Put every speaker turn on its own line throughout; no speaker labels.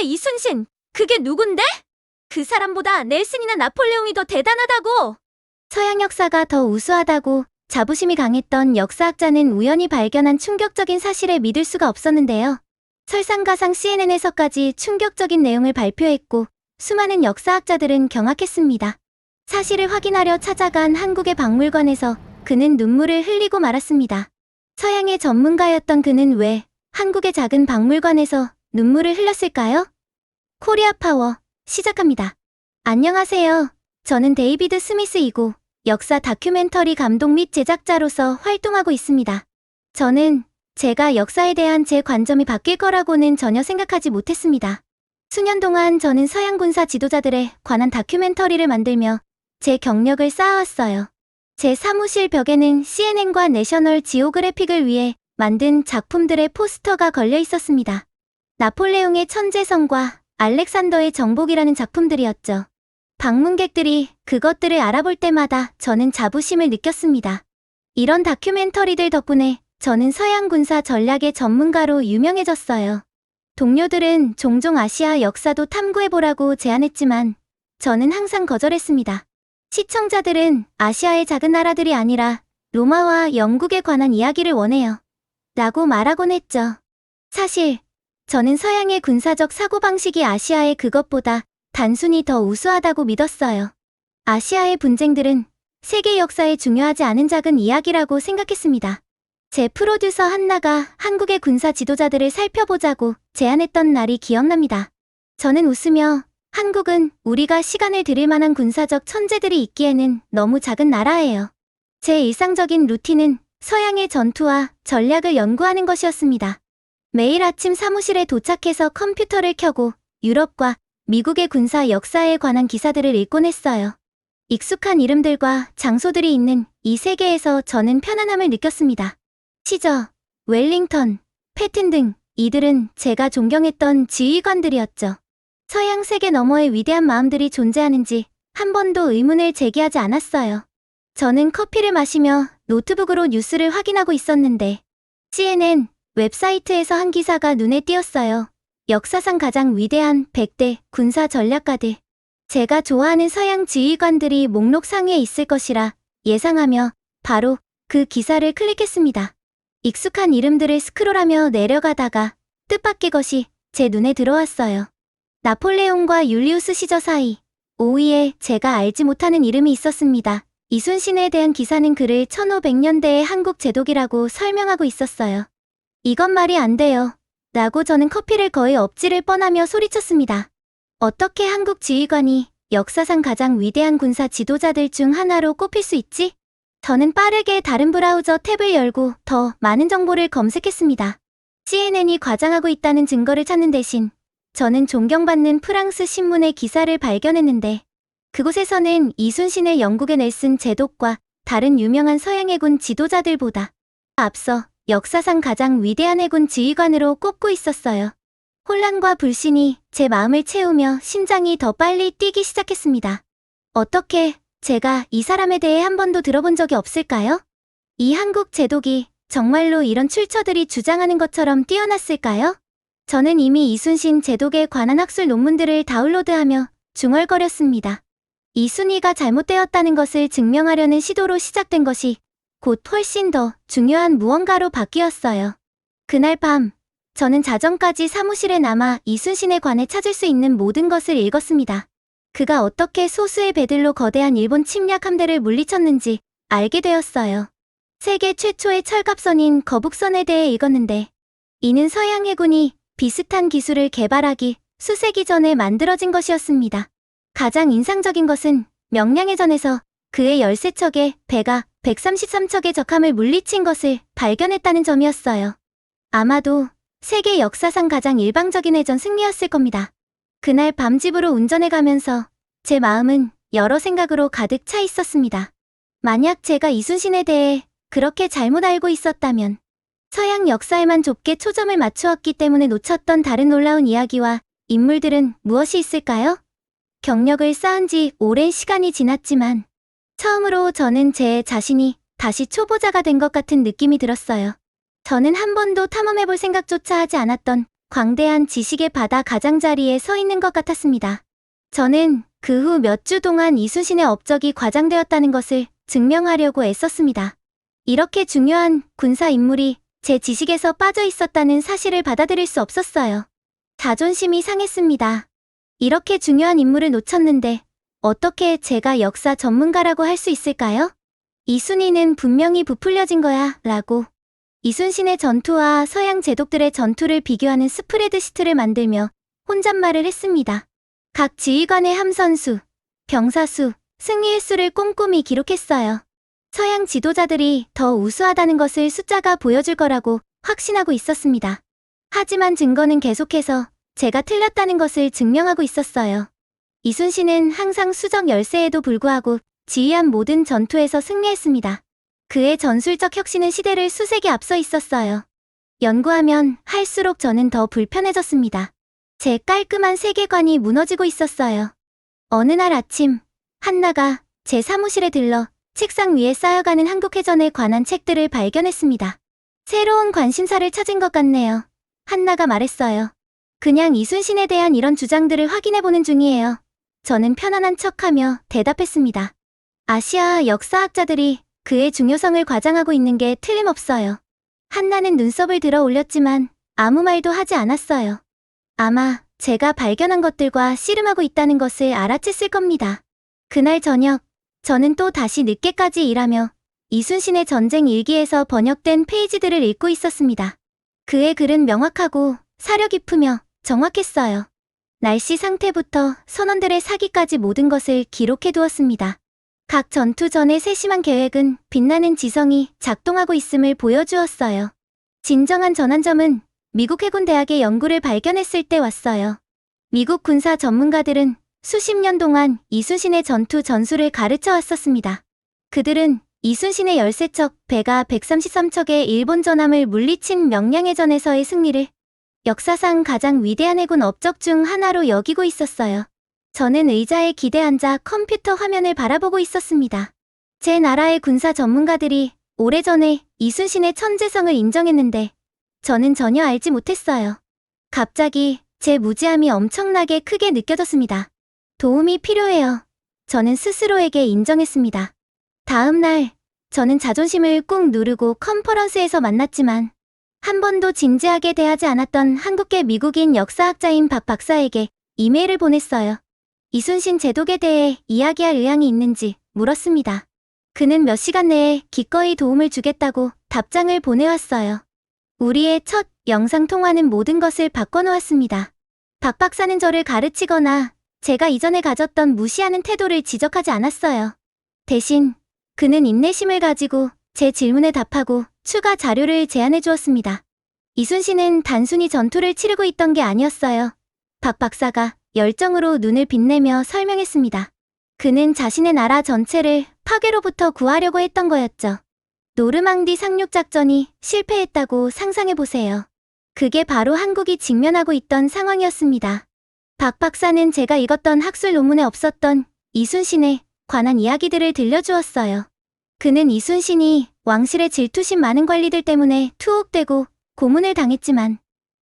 이순신, 그게 누군데? 그 사람보다 넬슨이나 나폴레옹이 더 대단하다고! 서양 역사가 더 우수하다고 자부심이 강했던 역사학자는 우연히 발견한 충격적인 사실에 믿을 수가 없었는데요. 설상가상 CNN에서까지 충격적인 내용을 발표했고 수많은 역사학자들은 경악했습니다. 사실을 확인하려 찾아간 한국의 박물관에서 그는 눈물을 흘리고 말았습니다. 서양의 전문가였던 그는 왜 한국의 작은 박물관에서 눈물을 흘렸을까요? 코리아 파워 시작합니다. 안녕하세요. 저는 데이비드 스미스이고 역사 다큐멘터리 감독 및 제작자로서 활동하고 있습니다. 저는 제가 역사에 대한 제 관점이 바뀔 거라고는 전혀 생각하지 못했습니다. 수년 동안 저는 서양 군사 지도자들에 관한 다큐멘터리를 만들며 제 경력을 쌓아왔어요. 제 사무실 벽에는 CNN과 내셔널 지오그래픽을 위해 만든 작품들의 포스터가 걸려 있었습니다. 나폴레옹의 천재성과 알렉산더의 정복이라는 작품들이었죠. 방문객들이 그것들을 알아볼 때마다 저는 자부심을 느꼈습니다. 이런 다큐멘터리들 덕분에 저는 서양 군사 전략의 전문가로 유명해졌어요. 동료들은 종종 아시아 역사도 탐구해보라고 제안했지만 저는 항상 거절했습니다. 시청자들은 아시아의 작은 나라들이 아니라 로마와 영국에 관한 이야기를 원해요. 라고 말하곤 했죠. 사실 저는 서양의 군사적 사고방식이 아시아의 그것보다 단순히 더 우수하다고 믿었어요. 아시아의 분쟁들은 세계 역사에 중요하지 않은 작은 이야기라고 생각했습니다. 제 프로듀서 한나가 한국의 군사 지도자들을 살펴보자고 제안했던 날이 기억납니다. 저는 웃으며 한국은 우리가 시간을 들일 만한 군사적 천재들이 있기에는 너무 작은 나라예요. 제 일상적인 루틴은 서양의 전투와 전략을 연구하는 것이었습니다. 매일 아침 사무실에 도착해서 컴퓨터를 켜고 유럽과 미국의 군사 역사에 관한 기사들을 읽곤 했어요. 익숙한 이름들과 장소들이 있는 이 세계에서 저는 편안함을 느꼈습니다. 시저, 웰링턴, 패튼 등 이들은 제가 존경했던 지휘관들이었죠. 서양 세계 너머의 위대한 마음들이 존재하는지 한 번도 의문을 제기하지 않았어요. 저는 커피를 마시며 노트북으로 뉴스를 확인하고 있었는데 CNN 웹사이트에서 한 기사가 눈에 띄었어요. 역사상 가장 위대한 100대 군사 전략가들. 제가 좋아하는 서양 지휘관들이 목록 상위에 있을 것이라 예상하며 바로 그 기사를 클릭했습니다. 익숙한 이름들을 스크롤하며 내려가다가 뜻밖의 것이 제 눈에 들어왔어요. 나폴레옹과 율리우스 시저 사이 5위에 제가 알지 못하는 이름이 있었습니다. 이순신에 대한 기사는 그를 1500년대의 한국 제독이라고 설명하고 있었어요. 이건 말이 안 돼요. 라고 저는 커피를 거의 엎지를 뻔하며 소리쳤습니다. 어떻게 한국 지휘관이 역사상 가장 위대한 군사 지도자들 중 하나로 꼽힐 수 있지? 저는 빠르게 다른 브라우저 탭을 열고 더 많은 정보를 검색했습니다. CNN이 과장하고 있다는 증거를 찾는 대신 저는 존경받는 프랑스 신문의 기사를 발견했는데 그곳에서는 이순신을 영국의 넬슨 제독과 다른 유명한 서양 해군 지도자들보다 앞서 역사상 가장 위대한 해군 지휘관으로 꼽고 있었어요. 혼란과 불신이 제 마음을 채우며 심장이 더 빨리 뛰기 시작했습니다. 어떻게 제가 이 사람에 대해 한 번도 들어본 적이 없을까요? 이 한국 제독이 정말로 이런 출처들이 주장하는 것처럼 뛰어났을까요? 저는 이미 이순신 제독에 관한 학술 논문들을 다운로드하며 중얼거렸습니다. 이 순위가 잘못되었다는 것을 증명하려는 시도로 시작된 것이 곧 훨씬 더 중요한 무언가로 바뀌었어요. 그날 밤, 저는 자정까지 사무실에 남아 이순신에 관해 찾을 수 있는 모든 것을 읽었습니다. 그가 어떻게 소수의 배들로 거대한 일본 침략 함대를 물리쳤는지 알게 되었어요. 세계 최초의 철갑선인 거북선에 대해 읽었는데 이는 서양 해군이 비슷한 기술을 개발하기 수세기 전에 만들어진 것이었습니다. 가장 인상적인 것은 명량해전에서 그의 13척의 배가 133척의 적함을 물리친 것을 발견했다는 점이었어요. 아마도 세계 역사상 가장 일방적인 해전 승리였을 겁니다. 그날 밤 집으로 운전해 가면서 제 마음은 여러 생각으로 가득 차 있었습니다. 만약 제가 이순신에 대해 그렇게 잘못 알고 있었다면 서양 역사에만 좁게 초점을 맞추었기 때문에 놓쳤던 다른 놀라운 이야기와 인물들은 무엇이 있을까요? 경력을 쌓은 지 오랜 시간이 지났지만 처음으로 저는 제 자신이 다시 초보자가 된 것 같은 느낌이 들었어요. 저는 한 번도 탐험해볼 생각조차 하지 않았던 광대한 지식의 바다 가장자리에 서 있는 것 같았습니다. 저는 그 후 몇 주 동안 이순신의 업적이 과장되었다는 것을 증명하려고 애썼습니다. 이렇게 중요한 군사 인물이 제 지식에서 빠져 있었다는 사실을 받아들일 수 없었어요. 자존심이 상했습니다. 이렇게 중요한 인물을 놓쳤는데 어떻게 제가 역사 전문가라고 할 수 있을까요? 이순희는 분명히 부풀려진 거야 라고 이순신의 전투와 서양 제독들의 전투를 비교하는 스프레드시트를 만들며 혼잣말을 했습니다. 각 지휘관의 함선수, 병사수, 승리 횟수를 꼼꼼히 기록했어요. 서양 지도자들이 더 우수하다는 것을 숫자가 보여줄 거라고 확신하고 있었습니다. 하지만 증거는 계속해서 제가 틀렸다는 것을 증명하고 있었어요. 이순신은 항상 수적 열세에도 불구하고 지휘한 모든 전투에서 승리했습니다. 그의 전술적 혁신은 시대를 수세기 앞서 있었어요. 연구하면 할수록 저는 더 불편해졌습니다. 제 깔끔한 세계관이 무너지고 있었어요. 어느 날 아침, 한나가 제 사무실에 들러 책상 위에 쌓여가는 한국해전에 관한 책들을 발견했습니다. 새로운 관심사를 찾은 것 같네요. 한나가 말했어요. 그냥 이순신에 대한 이런 주장들을 확인해보는 중이에요. 저는 편안한 척하며 대답했습니다. 아시아 역사학자들이 그의 중요성을 과장하고 있는 게 틀림없어요. 한나는 눈썹을 들어 올렸지만 아무 말도 하지 않았어요. 아마 제가 발견한 것들과 씨름하고 있다는 것을 알아챘을 겁니다. 그날 저녁, 저는 또 다시 늦게까지 일하며 이순신의 전쟁 일기에서 번역된 페이지들을 읽고 있었습니다. 그의 글은 명확하고 사려 깊으며 정확했어요. 날씨 상태부터 선원들의 사기까지 모든 것을 기록해 두었습니다. 각 전투 전의 세심한 계획은 빛나는 지성이 작동하고 있음을 보여주었어요. 진정한 전환점은 미국 해군대학의 연구를 발견했을 때 왔어요. 미국 군사 전문가들은 수십 년 동안 이순신의 전투 전술을 가르쳐 왔었습니다. 그들은 이순신의 13척 배가 133척의 일본 전함을 물리친 명량해전에서의 승리를 역사상 가장 위대한 해군 업적 중 하나로 여기고 있었어요. 저는 의자에 기대 앉아 컴퓨터 화면을 바라보고 있었습니다. 제 나라의 군사 전문가들이 오래전에 이순신의 천재성을 인정했는데 저는 전혀 알지 못했어요. 갑자기 제 무지함이 엄청나게 크게 느껴졌습니다. 도움이 필요해요. 저는 스스로에게 인정했습니다. 다음 날, 저는 자존심을 꾹 누르고 컨퍼런스에서 만났지만 한 번도 진지하게 대하지 않았던 한국계 미국인 역사학자인 박 박사에게 이메일을 보냈어요. 이순신 제독에 대해 이야기할 의향이 있는지 물었습니다. 그는 몇 시간 내에 기꺼이 도움을 주겠다고 답장을 보내왔어요. 우리의 첫 영상통화는 모든 것을 바꿔놓았습니다. 박 박사는 저를 가르치거나 제가 이전에 가졌던 무시하는 태도를 지적하지 않았어요. 대신 그는 인내심을 가지고 제 질문에 답하고 추가 자료를 제안해 주었습니다. 이순신은 단순히 전투를 치르고 있던 게 아니었어요. 박 박사가 열정으로 눈을 빛내며 설명했습니다. 그는 자신의 나라 전체를 파괴로부터 구하려고 했던 거였죠. 노르망디 상륙작전이 실패했다고 상상해보세요. 그게 바로 한국이 직면하고 있던 상황이었습니다. 박 박사는 제가 읽었던 학술 논문에 없었던 이순신에 관한 이야기들을 들려주었어요. 그는 이순신이 왕실의 질투심 많은 관리들 때문에 투옥되고 고문을 당했지만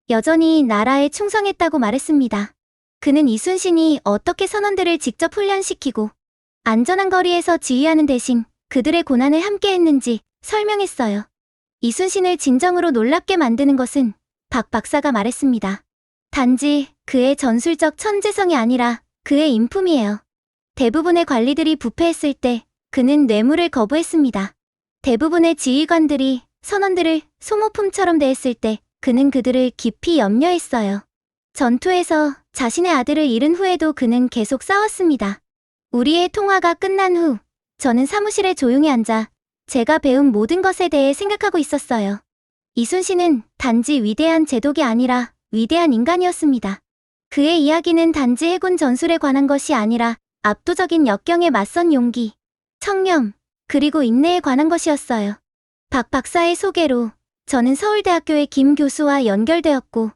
여전히 나라에 충성했다고 말했습니다. 그는 이순신이 어떻게 선원들을 직접 훈련시키고 안전한 거리에서 지휘하는 대신 그들의 고난을 함께했는지 설명했어요. 이순신을 진정으로 놀랍게 만드는 것은 박 박사가 말했습니다. 단지 그의 전술적 천재성이 아니라 그의 인품이에요. 대부분의 관리들이 부패했을 때 그는 뇌물을 거부했습니다. 대부분의 지휘관들이 선원들을 소모품처럼 대했을 때 그는 그들을 깊이 염려했어요. 전투에서 자신의 아들을 잃은 후에도 그는 계속 싸웠습니다. 우리의 통화가 끝난 후 저는 사무실에 조용히 앉아 제가 배운 모든 것에 대해 생각하고 있었어요. 이순신은 단지 위대한 제독이 아니라 위대한 인간이었습니다. 그의 이야기는 단지 해군 전술에 관한 것이 아니라 압도적인 역경에 맞선 용기, 청렴, 그리고 인내에 관한 것이었어요. 박 박사의 소개로 저는 서울대학교의 김 교수와 연결되었고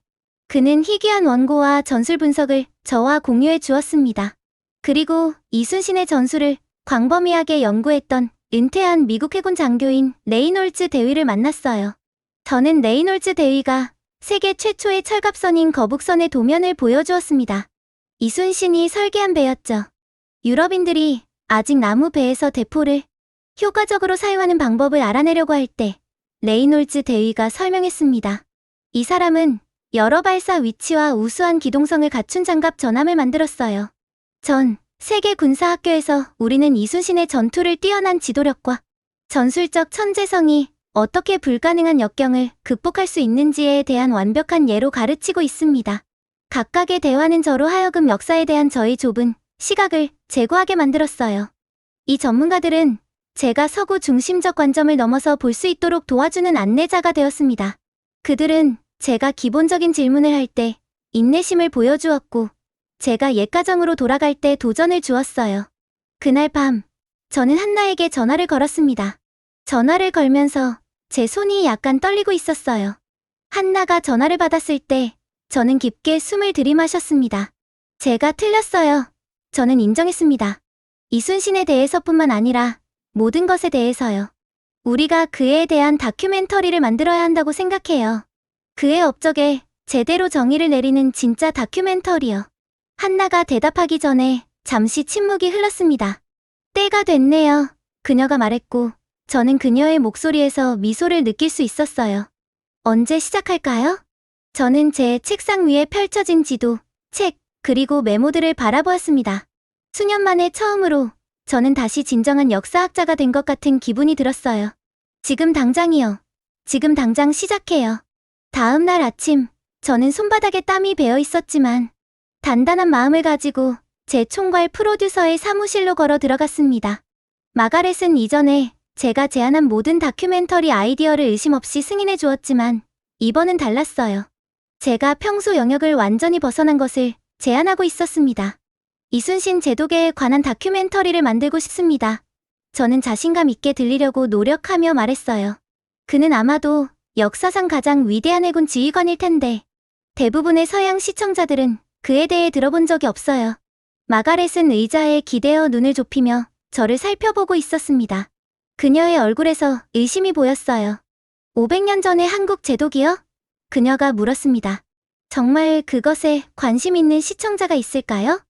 그는 희귀한 원고와 전술 분석을 저와 공유해 주었습니다. 그리고 이순신의 전술을 광범위하게 연구했던 은퇴한 미국 해군 장교인 레이놀즈 대위를 만났어요. 저는 레이놀즈 대위가 세계 최초의 철갑선인 거북선의 도면을 보여주었습니다. 이순신이 설계한 배였죠. 유럽인들이 아직 나무 배에서 대포를 효과적으로 사용하는 방법을 알아내려고 할 때 레이놀즈 대위가 설명했습니다. 이 사람은 여러 발사 위치와 우수한 기동성을 갖춘 장갑 전함을 만들었어요. 전 세계 군사학교에서 우리는 이순신의 전투를 뛰어난 지도력과 전술적 천재성이 어떻게 불가능한 역경을 극복할 수 있는지에 대한 완벽한 예로 가르치고 있습니다. 각각의 대화는 저로 하여금 역사에 대한 저의 좁은 시각을 제고하게 만들었어요. 이 전문가들은 제가 서구 중심적 관점을 넘어서 볼 수 있도록 도와주는 안내자가 되었습니다. 그들은 제가 기본적인 질문을 할 때 인내심을 보여주었고 제가 옛 가정으로 돌아갈 때 도전을 주었어요. 그날 밤 저는 한나에게 전화를 걸었습니다. 전화를 걸면서 제 손이 약간 떨리고 있었어요. 한나가 전화를 받았을 때 저는 깊게 숨을 들이마셨습니다. 제가 틀렸어요. 저는 인정했습니다. 이순신에 대해서뿐만 아니라 모든 것에 대해서요. 우리가 그에 대한 다큐멘터리를 만들어야 한다고 생각해요. 그의 업적에 제대로 정의를 내리는 진짜 다큐멘터리요. 한나가 대답하기 전에 잠시 침묵이 흘렀습니다. 때가 됐네요. 그녀가 말했고 저는 그녀의 목소리에서 미소를 느낄 수 있었어요. 언제 시작할까요? 저는 제 책상 위에 펼쳐진 지도, 책, 그리고 메모들을 바라보았습니다. 수년 만에 처음으로 저는 다시 진정한 역사학자가 된 것 같은 기분이 들었어요. 지금 당장이요. 지금 당장 시작해요. 다음 날 아침, 저는 손바닥에 땀이 배어 있었지만 단단한 마음을 가지고 제 총괄 프로듀서의 사무실로 걸어 들어갔습니다. 마가렛은 이전에 제가 제안한 모든 다큐멘터리 아이디어를 의심 없이 승인해 주었지만 이번은 달랐어요. 제가 평소 영역을 완전히 벗어난 것을 제안하고 있었습니다. 이순신 제독에 관한 다큐멘터리를 만들고 싶습니다. 저는 자신감 있게 들리려고 노력하며 말했어요. 그는 아마도 역사상 가장 위대한 해군 지휘관일 텐데 대부분의 서양 시청자들은 그에 대해 들어본 적이 없어요. 마가렛은 의자에 기대어 눈을 좁히며 저를 살펴보고 있었습니다. 그녀의 얼굴에서 의심이 보였어요. 500년 전의 한국 제독이요? 그녀가 물었습니다. 정말 그것에 관심 있는 시청자가 있을까요?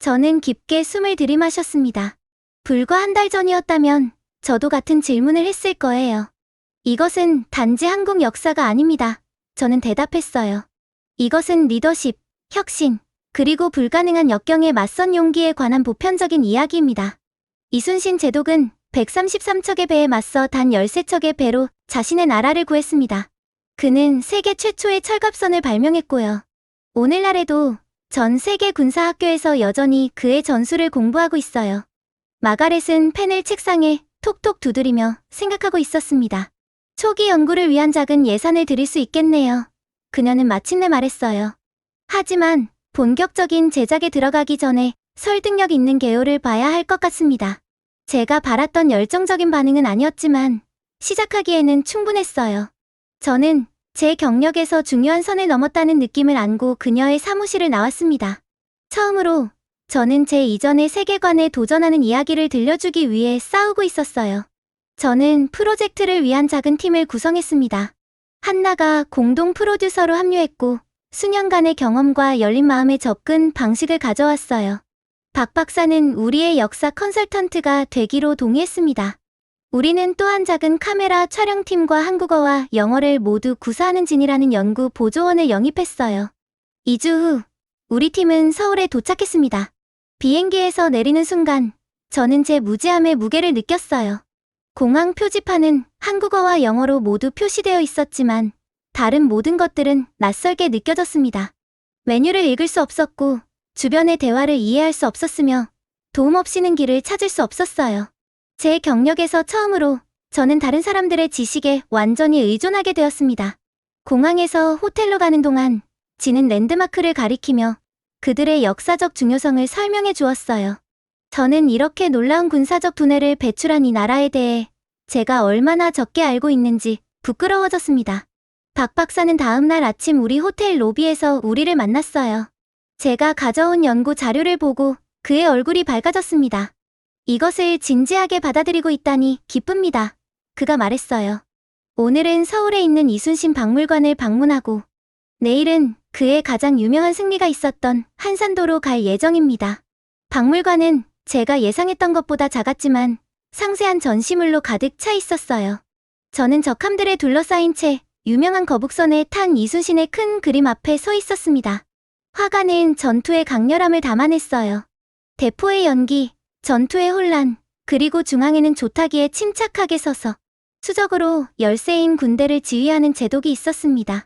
저는 깊게 숨을 들이마셨습니다. 불과 한 달 전이었다면 저도 같은 질문을 했을 거예요. 이것은 단지 한국 역사가 아닙니다. 저는 대답했어요. 이것은 리더십, 혁신, 그리고 불가능한 역경에 맞선 용기에 관한 보편적인 이야기입니다. 이순신 제독은 133척의 배에 맞서 단 13척의 배로 자신의 나라를 구했습니다. 그는 세계 최초의 철갑선을 발명했고요. 오늘날에도 전 세계 군사학교에서 여전히 그의 전술을 공부하고 있어요. 마가렛은 펜을 책상에 톡톡 두드리며 생각하고 있었습니다. 초기 연구를 위한 작은 예산을 드릴 수 있겠네요. 그녀는 마침내 말했어요. 하지만 본격적인 제작에 들어가기 전에 설득력 있는 개요를 봐야 할 것 같습니다. 제가 바랐던 열정적인 반응은 아니었지만 시작하기에는 충분했어요. 저는 제 경력에서 중요한 선을 넘었다는 느낌을 안고 그녀의 사무실을 나왔습니다. 처음으로 저는 제 이전의 세계관에 도전하는 이야기를 들려주기 위해 싸우고 있었어요. 저는 프로젝트를 위한 작은 팀을 구성했습니다. 한나가 공동 프로듀서로 합류했고 수년간의 경험과 열린 마음의 접근 방식을 가져왔어요. 박 박사는 우리의 역사 컨설턴트가 되기로 동의했습니다. 우리는 또한 작은 카메라 촬영팀과 한국어와 영어를 모두 구사하는 진이라는 연구 보조원을 영입했어요. 2주 후 우리 팀은 서울에 도착했습니다. 비행기에서 내리는 순간 저는 제 무지함의 무게를 느꼈어요. 공항 표지판은 한국어와 영어로 모두 표시되어 있었지만 다른 모든 것들은 낯설게 느껴졌습니다. 메뉴를 읽을 수 없었고 주변의 대화를 이해할 수 없었으며 도움 없이는 길을 찾을 수 없었어요. 제 경력에서 처음으로 저는 다른 사람들의 지식에 완전히 의존하게 되었습니다. 공항에서 호텔로 가는 동안 지는 랜드마크를 가리키며 그들의 역사적 중요성을 설명해 주었어요. 저는 이렇게 놀라운 군사적 두뇌를 배출한 이 나라에 대해 제가 얼마나 적게 알고 있는지 부끄러워졌습니다. 박 박사는 다음 날 아침 우리 호텔 로비에서 우리를 만났어요. 제가 가져온 연구 자료를 보고 그의 얼굴이 밝아졌습니다. 이것을 진지하게 받아들이고 있다니 기쁩니다. 그가 말했어요. 오늘은 서울에 있는 이순신 박물관을 방문하고 내일은 그의 가장 유명한 승리가 있었던 한산도로 갈 예정입니다. 박물관은 제가 예상했던 것보다 작았지만 상세한 전시물로 가득 차 있었어요. 저는 적함들에 둘러싸인 채 유명한 거북선에 탄 이순신의 큰 그림 앞에 서 있었습니다. 화가는 전투의 강렬함을 담아냈어요. 대포의 연기, 전투의 혼란, 그리고 중앙에는 조타기에 침착하게 서서 수적으로 열세인 군대를 지휘하는 제독이 있었습니다.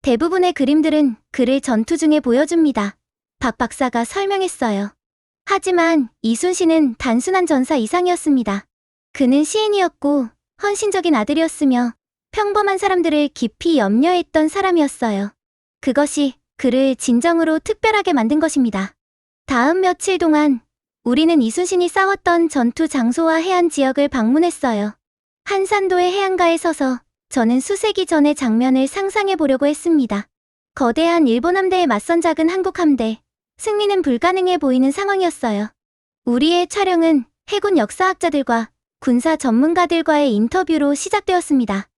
대부분의 그림들은 그를 전투 중에 보여줍니다. 박 박사가 설명했어요. 하지만 이순신은 단순한 전사 이상이었습니다. 그는 시인이었고 헌신적인 아들이었으며 평범한 사람들을 깊이 염려했던 사람이었어요. 그것이 그를 진정으로 특별하게 만든 것입니다. 다음 며칠 동안 우리는 이순신이 싸웠던 전투 장소와 해안 지역을 방문했어요. 한산도의 해안가에 서서 저는 수세기 전의 장면을 상상해 보려고 했습니다. 거대한 일본 함대에 맞선 작은 한국 함대. 승리는 불가능해 보이는 상황이었어요. 우리의 촬영은 해군 역사학자들과 군사 전문가들과의 인터뷰로 시작되었습니다.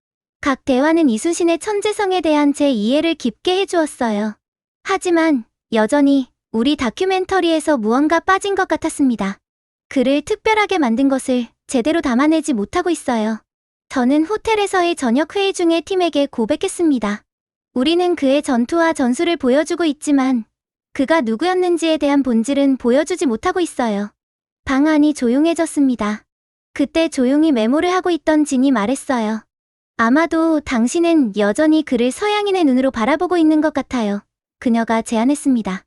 각 대화는 이순신의 천재성에 대한 제 이해를 깊게 해주었어요. 하지만 여전히 우리 다큐멘터리에서 무언가 빠진 것 같았습니다. 그를 특별하게 만든 것을 제대로 담아내지 못하고 있어요. 저는 호텔에서의 저녁 회의 중에 팀에게 고백했습니다. 우리는 그의 전투와 전술을 보여주고 있지만 그가 누구였는지에 대한 본질은 보여주지 못하고 있어요. 방 안이 조용해졌습니다. 그때 조용히 메모를 하고 있던 진이 말했어요. 아마도 당신은 여전히 그를 서양인의 눈으로 바라보고 있는 것 같아요. 그녀가 제안했습니다.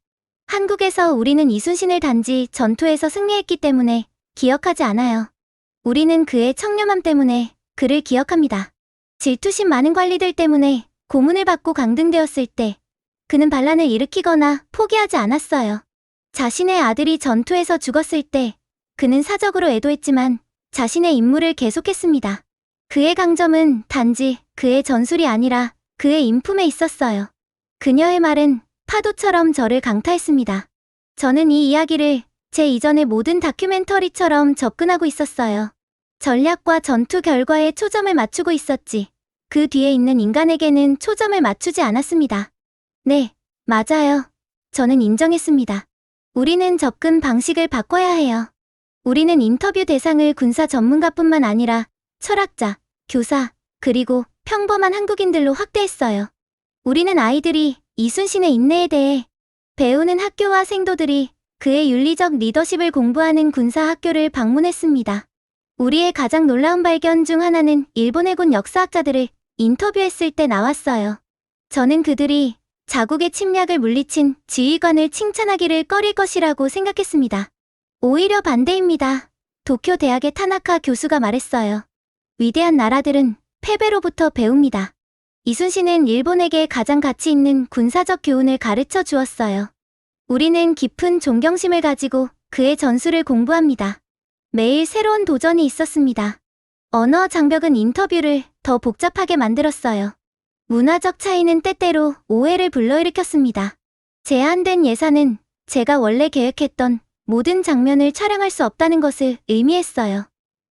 한국에서 우리는 이순신을 단지 전투에서 승리했기 때문에 기억하지 않아요. 우리는 그의 청렴함 때문에 그를 기억합니다. 질투심 많은 관리들 때문에 고문을 받고 강등되었을 때 그는 반란을 일으키거나 포기하지 않았어요. 자신의 아들이 전투에서 죽었을 때 그는 사적으로 애도했지만 자신의 임무를 계속했습니다. 그의 강점은 단지 그의 전술이 아니라 그의 인품에 있었어요. 그녀의 말은 파도처럼 저를 강타했습니다. 저는 이 이야기를 제 이전의 모든 다큐멘터리처럼 접근하고 있었어요. 전략과 전투 결과에 초점을 맞추고 있었지. 그 뒤에 있는 인간에게는 초점을 맞추지 않았습니다. 네, 맞아요. 저는 인정했습니다. 우리는 접근 방식을 바꿔야 해요. 우리는 인터뷰 대상을 군사 전문가뿐만 아니라 철학자, 교사, 그리고 평범한 한국인들로 확대했어요. 우리는 아이들이 이순신의 인내에 대해 배우는 학교와 생도들이 그의 윤리적 리더십을 공부하는 군사 학교를 방문했습니다. 우리의 가장 놀라운 발견 중 하나는 일본 해군 역사학자들을 인터뷰했을 때 나왔어요. 저는 그들이 자국의 침략을 물리친 지휘관을 칭찬하기를 꺼릴 것이라고 생각했습니다. 오히려 반대입니다. 도쿄 대학의 타나카 교수가 말했어요. 위대한 나라들은 패배로부터 배웁니다. 이순신은 일본에게 가장 가치 있는 군사적 교훈을 가르쳐 주었어요. 우리는 깊은 존경심을 가지고 그의 전술을 공부합니다. 매일 새로운 도전이 있었습니다. 언어 장벽은 인터뷰를 더 복잡하게 만들었어요. 문화적 차이는 때때로 오해를 불러일으켰습니다. 제한된 예산은 제가 원래 계획했던 모든 장면을 촬영할 수 없다는 것을 의미했어요.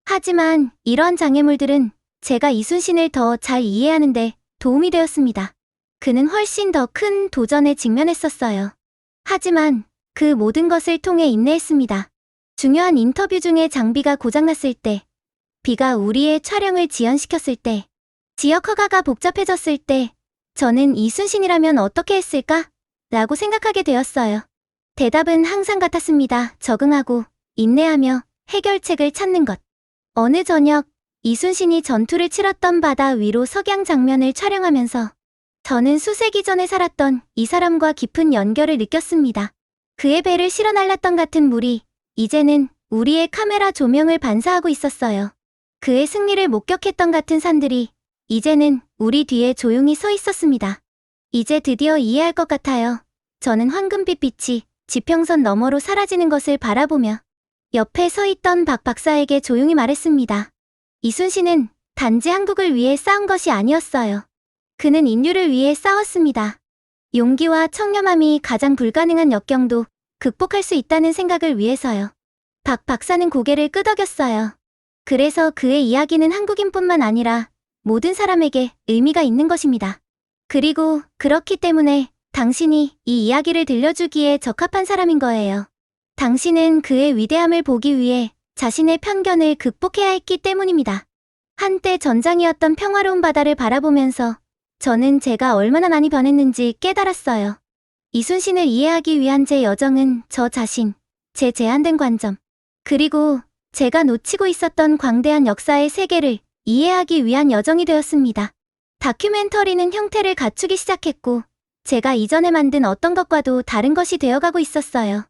하지만 이런 장애물들은 제가 이순신을 더 잘 이해하는 데 도움이 되었습니다. 그는 훨씬 더 큰 도전에 직면했었어요. 하지만 그 모든 것을 통해 인내했습니다. 중요한 인터뷰 중에 장비가 고장났을 때, 비가 우리의 촬영을 지연시켰을 때, 지역 허가가 복잡해졌을 때, 저는 이순신이라면 어떻게 했을까? 라고 생각하게 되었어요. 대답은 항상 같았습니다. 적응하고, 인내하며 해결책을 찾는 것. 어느 저녁, 이순신이 전투를 치렀던 바다 위로 석양 장면을 촬영하면서 저는 수세기 전에 살았던 이 사람과 깊은 연결을 느꼈습니다. 그의 배를 실어 날랐던 같은 물이 이제는 우리의 카메라 조명을 반사하고 있었어요. 그의 승리를 목격했던 같은 산들이 이제는 우리 뒤에 조용히 서 있었습니다. 이제 드디어 이해할 것 같아요. 저는 황금빛 빛이 지평선 너머로 사라지는 것을 바라보며 옆에 서 있던 박 박사에게 조용히 말했습니다. 이순신은 단지 한국을 위해 싸운 것이 아니었어요. 그는 인류를 위해 싸웠습니다. 용기와 청렴함이 가장 불가능한 역경도 극복할 수 있다는 생각을 위해서요. 박 박사는 고개를 끄덕였어요. 그래서 그의 이야기는 한국인뿐만 아니라 모든 사람에게 의미가 있는 것입니다. 그리고 그렇기 때문에 당신이 이 이야기를 들려주기에 적합한 사람인 거예요. 당신은 그의 위대함을 보기 위해 자신의 편견을 극복해야 했기 때문입니다. 한때 전장이었던 평화로운 바다를 바라보면서 저는 제가 얼마나 많이 변했는지 깨달았어요. 이순신을 이해하기 위한 제 여정은 저 자신, 제 제한된 관점, 그리고 제가 놓치고 있었던 광대한 역사의 세계를 이해하기 위한 여정이 되었습니다. 다큐멘터리는 형태를 갖추기 시작했고 제가 이전에 만든 어떤 것과도 다른 것이 되어가고 있었어요.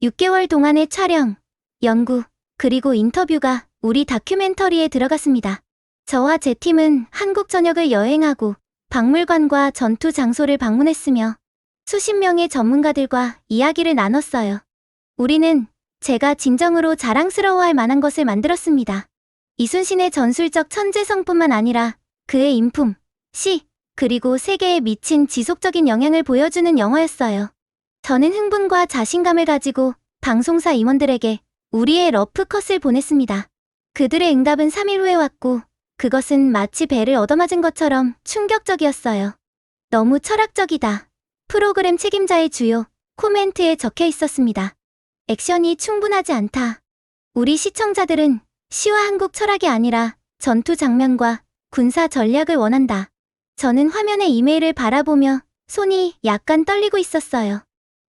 6개월 동안의 촬영, 연구, 그리고 인터뷰가 우리 다큐멘터리에 들어갔습니다. 저와 제 팀은 한국 전역을 여행하고 박물관과 전투 장소를 방문했으며 수십 명의 전문가들과 이야기를 나눴어요. 우리는 제가 진정으로 자랑스러워할 만한 것을 만들었습니다. 이순신의 전술적 천재성뿐만 아니라 그의 인품, 시, 그리고 세계에 미친 지속적인 영향을 보여주는 영화였어요. 저는 흥분과 자신감을 가지고 방송사 임원들에게 우리의 러프컷을 보냈습니다. 그들의 응답은 3일 후에 왔고 그것은 마치 배를 얻어맞은 것처럼 충격적이었어요. 너무 철학적이다. 프로그램 책임자의 주요 코멘트에 적혀 있었습니다. 액션이 충분하지 않다. 우리 시청자들은 시와 한국 철학이 아니라 전투 장면과 군사 전략을 원한다. 저는 화면의 이메일을 바라보며 손이 약간 떨리고 있었어요.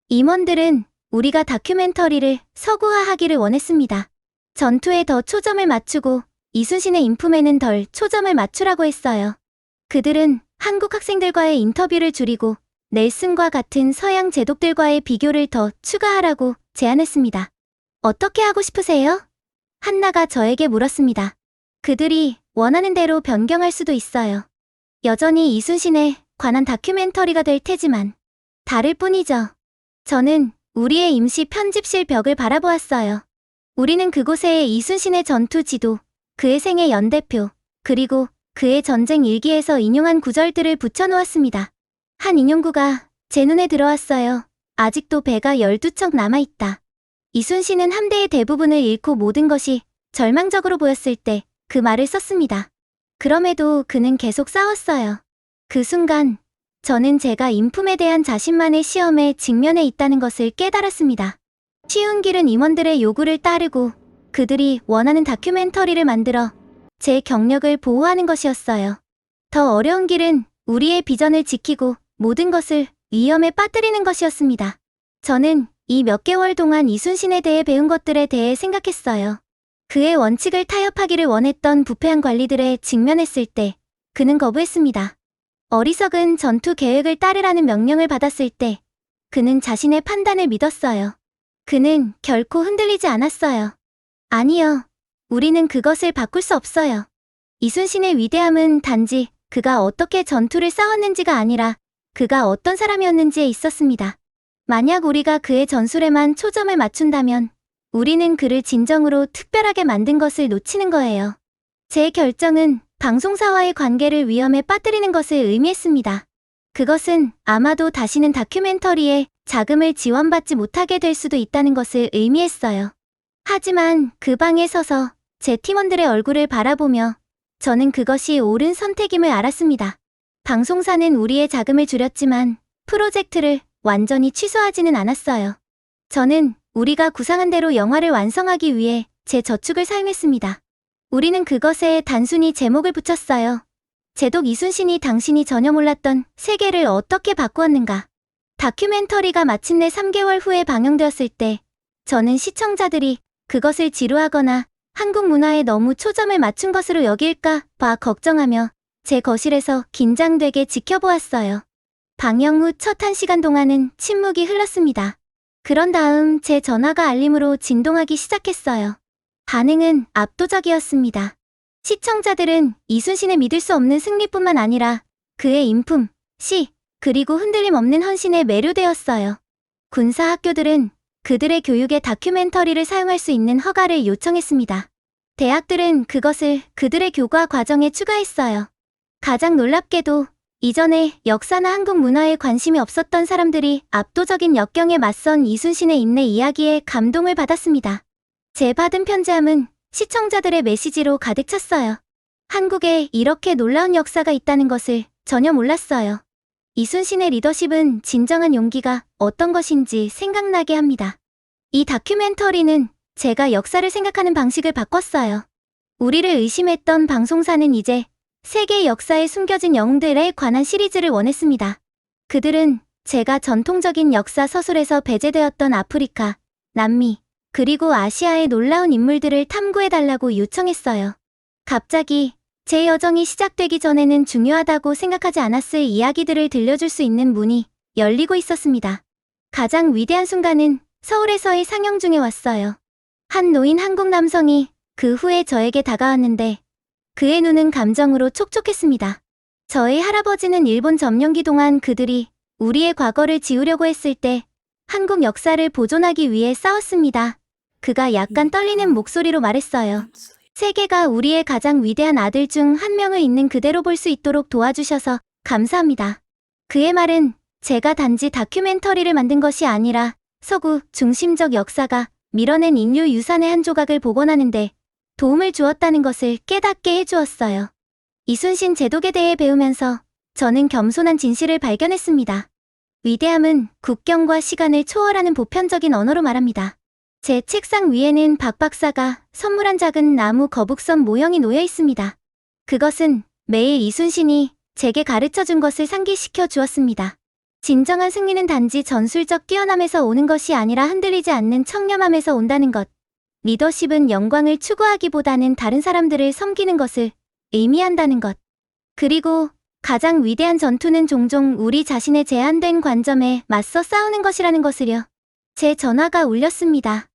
임원들은 우리가 다큐멘터리를 서구화하기를 원했습니다. 전투에 더 초점을 맞추고 이순신의 인품에는 덜 초점을 맞추라고 했어요. 그들은 한국 학생들과의 인터뷰를 줄이고 넬슨과 같은 서양 제독들과의 비교를 더 추가하라고 제안했습니다. 어떻게 하고 싶으세요? 한나가 저에게 물었습니다. 그들이 원하는 대로 변경할 수도 있어요. 여전히 이순신에 관한 다큐멘터리가 될 테지만 다를 뿐이죠. 저는 우리의 임시 편집실 벽을 바라보았어요. 우리는 그곳에 이순신의 전투 지도, 그의 생애 연대표, 그리고 그의 전쟁 일기에서 인용한 구절들을 붙여놓았습니다. 한 인용구가 제 눈에 들어왔어요. 아직도 배가 12척 남아있다. 이순신은 함대의 대부분을 잃고 모든 것이 절망적으로 보였을 때 그 말을 썼습니다. 그럼에도 그는 계속 싸웠어요. 그 순간 저는 제가 인품에 대한 자신만의 시험에 직면해 있다는 것을 깨달았습니다. 쉬운 길은 임원들의 요구를 따르고 그들이 원하는 다큐멘터리를 만들어 제 경력을 보호하는 것이었어요. 더 어려운 길은 우리의 비전을 지키고 모든 것을 위험에 빠뜨리는 것이었습니다. 저는 이 몇 개월 동안 이순신에 대해 배운 것들에 대해 생각했어요. 그의 원칙을 타협하기를 원했던 부패한 관리들에 직면했을 때 그는 거부했습니다. 어리석은 전투 계획을 따르라는 명령을 받았을 때 그는 자신의 판단을 믿었어요. 그는 결코 흔들리지 않았어요. 아니요. 우리는 그것을 바꿀 수 없어요. 이순신의 위대함은 단지 그가 어떻게 전투를 싸웠는지가 아니라 그가 어떤 사람이었는지에 있었습니다. 만약 우리가 그의 전술에만 초점을 맞춘다면 우리는 그를 진정으로 특별하게 만든 것을 놓치는 거예요. 제 결정은 방송사와의 관계를 위험에 빠뜨리는 것을 의미했습니다. 그것은 아마도 다시는 다큐멘터리에 자금을 지원받지 못하게 될 수도 있다는 것을 의미했어요. 하지만 그 방에 서서 제 팀원들의 얼굴을 바라보며 저는 그것이 옳은 선택임을 알았습니다. 방송사는 우리의 자금을 줄였지만 프로젝트를 완전히 취소하지는 않았어요. 저는 우리가 구상한 대로 영화를 완성하기 위해 제 저축을 사용했습니다. 우리는 그것에 단순히 제목을 붙였어요. 제독 이순신이 당신이 전혀 몰랐던 세계를 어떻게 바꾸었는가. 다큐멘터리가 마침내 3개월 후에 방영되었을 때 저는 시청자들이 그것을 지루하거나 한국 문화에 너무 초점을 맞춘 것으로 여길까 봐 걱정하며 제 거실에서 긴장되게 지켜보았어요. 방영 후 첫 1시간 동안은 침묵이 흘렀습니다. 그런 다음 제 전화가 알림으로 진동하기 시작했어요. 반응은 압도적이었습니다. 시청자들은 이순신의 믿을 수 없는 승리뿐만 아니라 그의 인품, 시, 그리고 흔들림 없는 헌신에 매료되었어요. 군사학교들은 그들의 교육에 다큐멘터리를 사용할 수 있는 허가를 요청했습니다. 대학들은 그것을 그들의 교과 과정에 추가했어요. 가장 놀랍게도 이전에 역사나 한국 문화에 관심이 없었던 사람들이 압도적인 역경에 맞선 이순신의 인내 이야기에 감동을 받았습니다. 제 받은 편지함은 시청자들의 메시지로 가득 찼어요. 한국에 이렇게 놀라운 역사가 있다는 것을 전혀 몰랐어요. 이순신의 리더십은 진정한 용기가 어떤 것인지 생각나게 합니다. 이 다큐멘터리는 제가 역사를 생각하는 방식을 바꿨어요. 우리를 의심했던 방송사는 이제 세계 역사에 숨겨진 영웅들에 관한 시리즈를 원했습니다. 그들은 제가 전통적인 역사 서술에서 배제되었던 아프리카, 남미, 그리고 아시아의 놀라운 인물들을 탐구해달라고 요청했어요. 갑자기 제 여정이 시작되기 전에는 중요하다고 생각하지 않았을 이야기들을 들려줄 수 있는 문이 열리고 있었습니다. 가장 위대한 순간은 서울에서의 상영 중에 왔어요. 한 노인 한국 남성이 그 후에 저에게 다가왔는데 그의 눈은 감정으로 촉촉했습니다. 저의 할아버지는 일본 점령기 동안 그들이 우리의 과거를 지우려고 했을 때 한국 역사를 보존하기 위해 싸웠습니다. 그가 약간 떨리는 목소리로 말했어요. 세계가 우리의 가장 위대한 아들 중 한 명을 있는 그대로 볼 수 있도록 도와주셔서 감사합니다. 그의 말은 제가 단지 다큐멘터리를 만든 것이 아니라 서구 중심적 역사가 밀어낸 인류 유산의 한 조각을 복원하는데 도움을 주었다는 것을 깨닫게 해주었어요. 이순신 제독에 대해 배우면서 저는 겸손한 진실을 발견했습니다. 위대함은 국경과 시간을 초월하는 보편적인 언어로 말합니다. 제 책상 위에는 박 박사가 선물한 작은 나무 거북선 모형이 놓여 있습니다. 그것은 매일 이순신이 제게 가르쳐준 것을 상기시켜 주었습니다. 진정한 승리는 단지 전술적 뛰어남에서 오는 것이 아니라 흔들리지 않는 청렴함에서 온다는 것. 리더십은 영광을 추구하기보다는 다른 사람들을 섬기는 것을 의미한다는 것. 그리고 가장 위대한 전투는 종종 우리 자신의 제한된 관점에 맞서 싸우는 것이라는 것을요. 제 전화가 울렸습니다.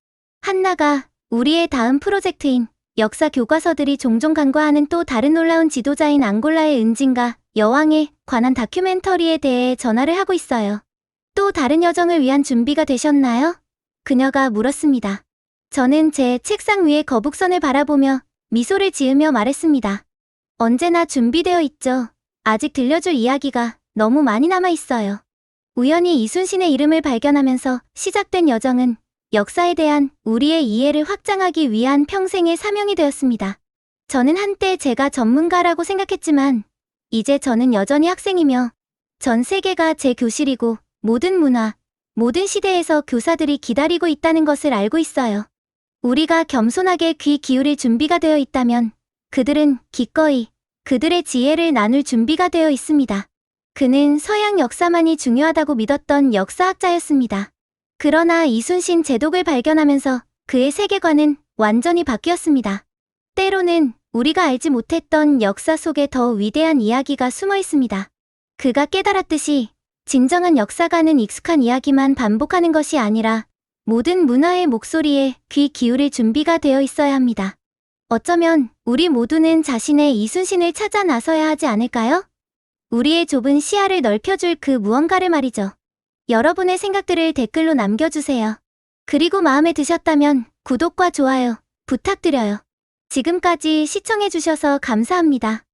한나가 우리의 다음 프로젝트인 역사 교과서들이 종종 간과하는 또 다른 놀라운 지도자인 앙골라의 은진과 여왕에 관한 다큐멘터리에 대해 전화를 하고 있어요. 또 다른 여정을 위한 준비가 되셨나요? 그녀가 물었습니다. 저는 제 책상 위의 거북선을 바라보며 미소를 지으며 말했습니다. 언제나 준비되어 있죠. 아직 들려줄 이야기가 너무 많이 남아 있어요. 우연히 이순신의 이름을 발견하면서 시작된 여정은 역사에 대한 우리의 이해를 확장하기 위한 평생의 사명이 되었습니다. 저는 한때 제가 전문가라고 생각했지만 이제 저는 여전히 학생이며 전 세계가 제 교실이고 모든 문화, 모든 시대에서 교사들이 기다리고 있다는 것을 알고 있어요. 우리가 겸손하게 귀 기울일 준비가 되어 있다면 그들은 기꺼이 그들의 지혜를 나눌 준비가 되어 있습니다. 그는 서양 역사만이 중요하다고 믿었던 역사학자였습니다. 그러나 이순신 제독을 발견하면서 그의 세계관은 완전히 바뀌었습니다. 때로는 우리가 알지 못했던 역사 속에 더 위대한 이야기가 숨어 있습니다. 그가 깨달았듯이 진정한 역사가는 익숙한 이야기만 반복하는 것이 아니라 모든 문화의 목소리에 귀 기울일 준비가 되어 있어야 합니다. 어쩌면 우리 모두는 자신의 이순신을 찾아 나서야 하지 않을까요? 우리의 좁은 시야를 넓혀줄 그 무언가를 말이죠. 여러분의 생각들을 댓글로 남겨주세요. 그리고 마음에 드셨다면 구독과 좋아요 부탁드려요. 지금까지 시청해주셔서 감사합니다.